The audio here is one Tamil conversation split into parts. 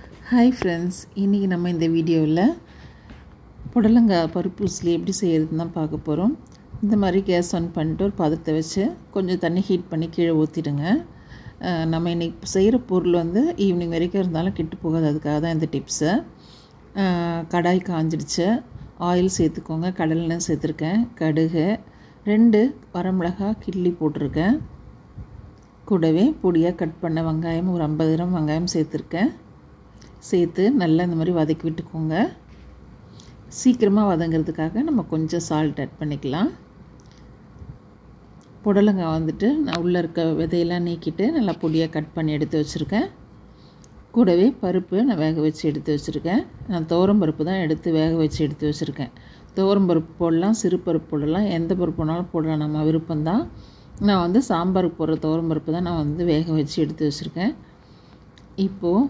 Hi friends, இன்னைக்கு நம்ம இந்த வீடியோவில் புடலங்காய் பருப்பு உசிலி எப்படி செய்யறதுன்னு தான் பார்க்க போகிறோம். இந்த மாதிரி கேஸ் ஆன் பண்ணிட்டு ஒரு பாத்திரத்தை வச்சு கொஞ்சம் தண்ணி ஹீட் பண்ணி கீழே ஊற்றிடுங்க. நம்ம இன்றைக்கி செய்கிற பொருள் வந்து ஈவினிங் வரைக்கும் இருந்தாலும் கெட்டு போகாது, அதுக்காக தான் இந்த டிப்ஸு. கடாய் காஞ்சிடுச்சு, ஆயில் சேர்த்துக்கோங்க. கடலெண்ணெய் சேர்த்துருக்கேன், கடுகு, 2 வரமிளகாய் கிள்ளி போட்டிருக்கேன். கூடவே பொடியாக கட் பண்ண வெங்காயம் ஒரு 50 கிராம் வெங்காயம் சேர்த்துருக்கேன். சேர்த்து நல்லா இந்த மாதிரி வதக்கி விட்டுக்கோங்க. சீக்கிரமாக வதங்கிறதுக்காக நம்ம கொஞ்சம் சால்ட் ஆட் பண்ணிக்கலாம். புடலங்காய் வந்துட்டு நான் உள்ளே இருக்க விதையெல்லாம் நீக்கிட்டு நல்லா பொடியாக கட் பண்ணி எடுத்து வச்சுருக்கேன். கூடவே பருப்பு நான் வேக வச்சு எடுத்து வச்சுருக்கேன். நான் துவரம் பருப்பு தான் எடுத்து வேக வச்சு எடுத்து வச்சுருக்கேன். துவரம் பருப்பு போடலாம், சிறு பருப்பு போடலாம், எந்த பருப்பு போனாலும் போடலாம், நம்ம விருப்பம்தான். நான் வந்து சாம்பாருக்கு போடுற துவரம் பருப்பு தான் நான் வந்து வேக வச்சு எடுத்து வச்சுருக்கேன். இப்போது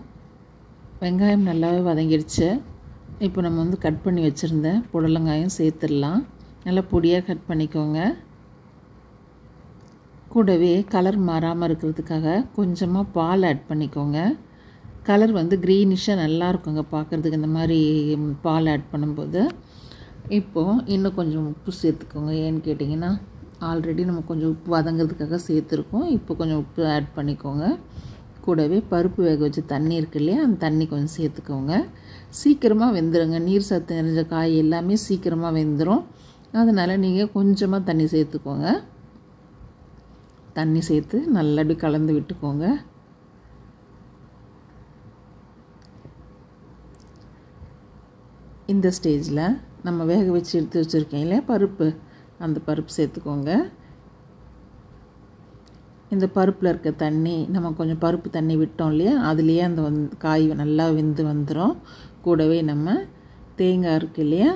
வெங்காயம் நல்லாவே வதங்கிடுச்சு. இப்போ நம்ம வந்து கட் பண்ணி வச்சுருந்த புடலங்காயும் சேர்த்துடலாம். நல்லா பொடியாக கட் பண்ணிக்கோங்க. கூடவே கலர் மாறாமல் இருக்கிறதுக்காக கொஞ்சமாக பால் ஆட் பண்ணிக்கோங்க. கலர் வந்து க்ரீனிஷாக நல்லா இருக்குங்க பார்க்குறதுக்கு இந்த மாதிரி பால் ஆட் பண்ணும்போது. இப்போது இன்னும் கொஞ்சம் உப்பு சேர்த்துக்கோங்க. ஏன்னு கேட்டிங்கன்னா ஆல்ரெடி நம்ம கொஞ்சம் உப்பு வதங்கிறதுக்காக சேர்த்துருக்கோம். இப்போ கொஞ்சம் உப்பு ஆட் பண்ணிக்கோங்க. கூடவே பருப்பு வேக வச்சு தண்ணி இருக்கு இல்லையா, அந்த தண்ணி கொஞ்சம் சேர்த்துக்கோங்க. சீக்கிரமாக வெந்துடுங்க. நீர் சத்து நிறைஞ்ச காய் எல்லாமே சீக்கிரமாக வெந்துடும். அதனால் நீங்கள் கொஞ்சமாக தண்ணி சேர்த்துக்கோங்க. தண்ணி சேர்த்து நல்லா அப்படி கலந்து விட்டுக்கோங்க. இந்த ஸ்டேஜில் நம்ம வேக வச்சு எடுத்து வச்சுருக்கேன் இல்லையா பருப்பு, அந்த பருப்பு சேர்த்துக்கோங்க. இந்த பருப்பில் இருக்க தண்ணி, நம்ம கொஞ்சம் பருப்பு தண்ணி விட்டோம் இல்லையா, அதுலேயே அந்த காய் நல்லா வெந்து வந்துடும். கூடவே நம்ம தேங்காய் இருக்கு இல்லையா,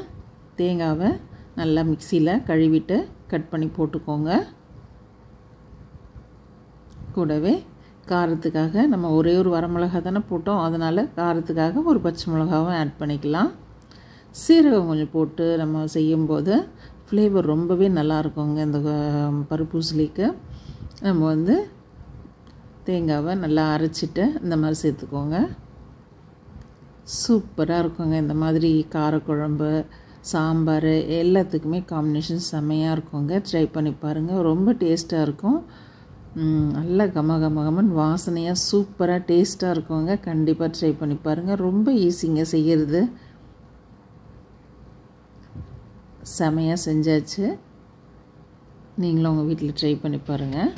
தேங்காவை நல்லா மிக்சியில் கழுவிட்டு கட் பண்ணி போட்டுக்கோங்க. கூடவே காரத்துக்காக நம்ம ஒரே ஒரு வரமிளகாய் தானே போட்டோம், அதனால் காரத்துக்காக ஒரு பச்சை மிளகாவும் ஆட் பண்ணிக்கலாம். சீரகம் கொஞ்சம் போட்டு நம்ம செய்யும்போது ஃப்ளேவர் ரொம்பவே நல்லா இருக்குங்க. இந்த பருப்பு உசிலிக்கு நம்ம வந்து தேங்காவை நல்லா அரைச்சிட்டு இந்த மாதிரி சேர்த்துக்கோங்க. சூப்பராக இருக்குங்க. இந்த மாதிரி காரக்குழம்பு, சாம்பார் எல்லாத்துக்குமே காம்பினேஷன் செம்மையாக இருக்குங்க. ட்ரை பண்ணி பாருங்கள், ரொம்ப டேஸ்ட்டாக இருக்கும். நல்லா கமகமகமன் வாசனையாக சூப்பராக டேஸ்ட்டாக இருக்குங்க. கண்டிப்பாக ட்ரை பண்ணி பாருங்கள். ரொம்ப ஈஸிங்க செய்கிறது. செமையாக செஞ்சாச்சு. நீங்களும் உங்கள் வீட்டில் ட்ரை பண்ணி பாருங்கள்.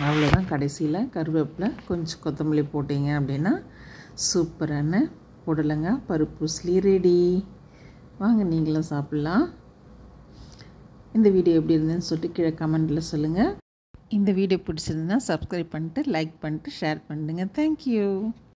அவ்வளோதான். கடைசியில் கருவேப்பிலை கொஞ்சம் கொத்தமல்லி போட்டிங்க அப்படின்னா சூப்பரான புடலங்காய் பருப்பு உசிலி ரெடி. வாங்க நீங்களும் சாப்பிட்லாம். இந்த வீடியோ எப்படி இருந்ததுன்னு சொல்லிட்டு கீழே கமெண்ட்டில் சொல்லுங்கள். இந்த வீடியோ பிடிச்சிருந்தா சப்ஸ்கிரைப் பண்ணிட்டு, லைக் பண்ணிட்டு, ஷேர் பண்ணுங்கள். தேங்க்யூ.